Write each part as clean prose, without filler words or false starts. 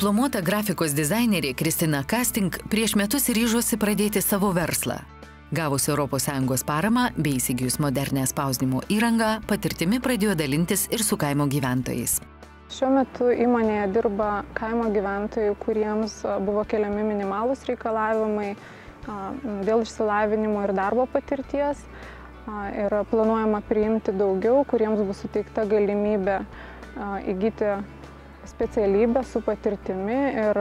Diplomuota grafikos dizainerė Kristina Kasting prieš metus ryžosi pradėti savo verslą. Gavus ES paramą bei įsigijus modernę spausdinimo įrangą, patirtimi pradėjo dalintis ir su kaimo gyventojais. Šiuo metu įmonėje dirba kaimo gyventojai, kuriems buvo keliami minimalūs reikalavimai dėl išsilavinimo ir darbo patirties. Ir planuojama priimti daugiau, kuriems bus suteikta galimybė įgyti specialybę su patirtimi ir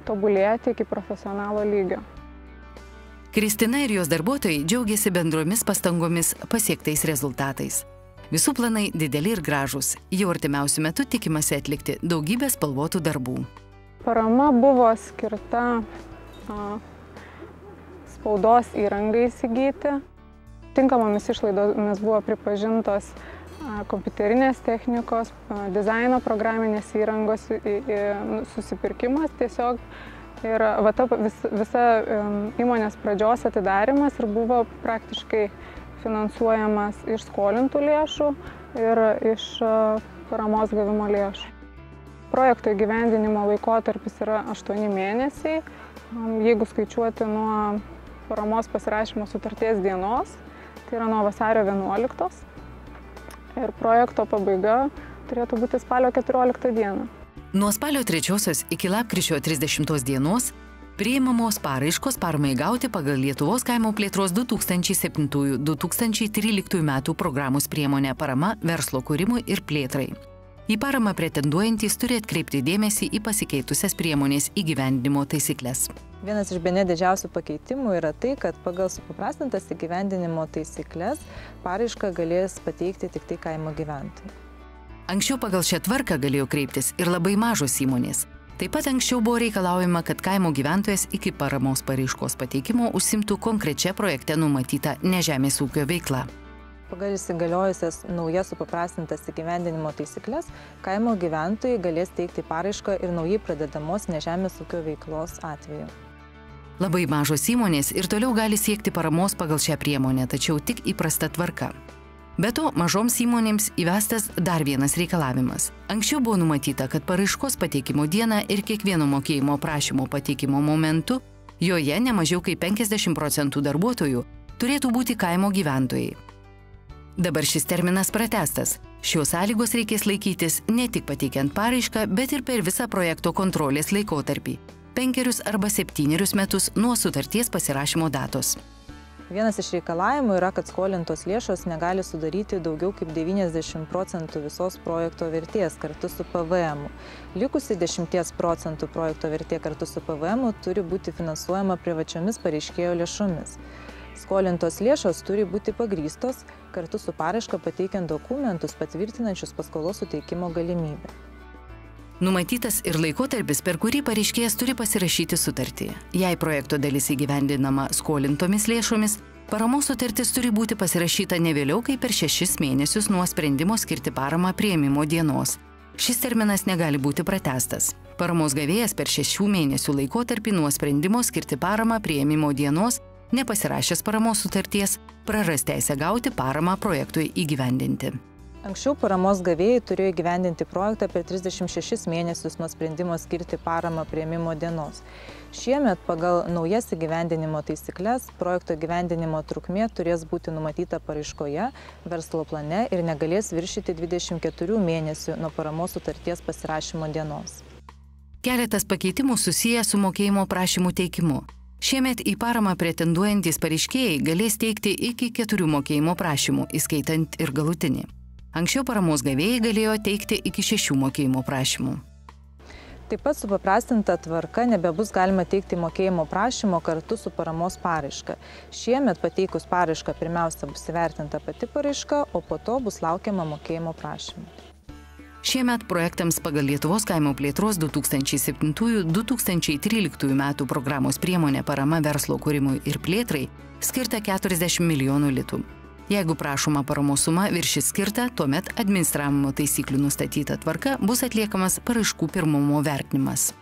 tobulėti iki profesionalo lygio. Kristina ir jos darbuotojai džiaugiasi bendromis pastangomis pasiektais rezultatais. Visų planai dideli ir gražūs. Jau artimiausiu metu tikimasi atlikti daugybę spalvotų darbų. Parama buvo skirta spaudos įrangai įsigyti. Tinkamomis išlaidomis buvo pripažintos kompiuterinės technikos, dizaino programinės įrangos susipirkimas tiesiog. Ir visa įmonės pradžios atidarimas ir buvo praktiškai finansuojamas iš skolintų lėšų ir iš paramos gavimo lėšų. Projekto įgyvendinimo laikotarpis yra 8 mėnesiai. Jeigu skaičiuoti nuo paramos pasirašymo sutarties dienos, tai yra nuo vasario 11. Ir projekto pabaiga turėtų būti spalio 14 dieną. Nuo spalio 3 iki lapkričio 30 dienos priimamos paraiškos paramai gauti pagal Lietuvos kaimo plėtros 2007–2013 metų programos priemonę parama verslo kūrimui ir plėtrai. Į paramą pretenduojantys turi atkreipti dėmesį į pasikeitusias priemonės įgyvendinimo taisyklės. Vienas iš bene didžiausių pakeitimų yra tai, kad pagal supaprastintas įgyvendinimo taisyklės paraišką galės pateikti tik tai kaimo gyventojai. Anksčiau pagal šią tvarką galėjo kreiptis ir labai mažos įmonės. Taip pat anksčiau buvo reikalaujama, kad kaimo gyventojas iki paramos paraiškos pateikimo užsimtų konkrečia projekte numatyta nežemės ūkio veikla. Pagal įsigaliojusias naujas supaprastintas įgyvendinimo taisyklės, kaimo gyventojai galės teikti paraišką ir naujai pradedamos nežemės ūkio veiklos atveju. Labai mažos įmonės ir toliau gali siekti paramos pagal šią priemonę, tačiau tik įprasta tvarka. Be to, mažoms įmonėms įvestas dar vienas reikalavimas. Anksčiau buvo numatyta, kad paraiškos pateikimo dieną ir kiekvieno mokėjimo prašymo pateikimo momentu joje ne mažiau kaip 50% darbuotojų turėtų būti kaimo gyventojai. Dabar šis terminas pratęstas. Šios sąlygos reikės laikytis ne tik pateikiant paraišką, bet ir per visą projekto kontrolės laikotarpį – 5 arba 7 metus nuo sutarties pasirašymo datos. Vienas iš reikalavimų yra, kad skolintos lėšos negali sudaryti daugiau kaip 90% visos projekto vertės kartu su PVM. Likusi 10% projekto vertė kartu su PVM turi būti finansuojama privačiomis pareiškėjo lėšomis. Skolintos lėšos turi būti pagrįstos kartu su paraiška pateikiant dokumentus patvirtinančius paskolos suteikimo galimybę. Numatytas ir laikotarpis, per kurį pareiškėjas turi pasirašyti sutartį. Jei projekto dalis įgyvendinama skolintomis lėšomis, paramos sutartis turi būti pasirašyta ne vėliau kaip per 6 mėnesius nuo sprendimo skirti paramą priėmimo dienos. Šis terminas negali būti pratęstas. Paramos gavėjas per 6 mėnesių laikotarpį nuo sprendimo skirti paramą priėmimo dienos, nepasirašęs paramos sutarties, praras teisę gauti paramą projektui įgyvendinti. Anksčiau paramos gavėjai turėjo įgyvendinti projektą per 36 mėnesius nuo sprendimo skirti paramą priėmimo dienos. Šiemet pagal naujas įgyvendinimo taisyklės projekto įgyvendinimo trukmė turės būti numatyta paraiškoje, verslo plane ir negalės viršyti 24 mėnesių nuo paramos sutarties pasirašymo dienos. Keletas pakeitimų susiję su mokėjimo prašymų teikimu. Šiemet į paramą pretenduojantys pareiškėjai galės teikti iki 4 mokėjimo prašymų, įskaitant ir galutinį. Anksčiau paramos gavėjai galėjo teikti iki 6 mokėjimo prašymų. Taip pat supaprastinta tvarka nebebus galima teikti mokėjimo prašymo kartu su paramos paraiška. Šiemet pateikus paraišką pirmiausia bus įvertinta pati paraiška, o po to bus laukiama mokėjimo prašymų. Šiemet projektams pagal Lietuvos kaimo plėtros 2007–2013 metų programos priemonė parama verslo kūrimui ir plėtrai skirta 40 milijonų litų. Jeigu prašoma paramos suma viršys skirtą, tuomet administravimo taisyklių nustatyta tvarka bus atliekamas paraiškų pirmumo vertinimas.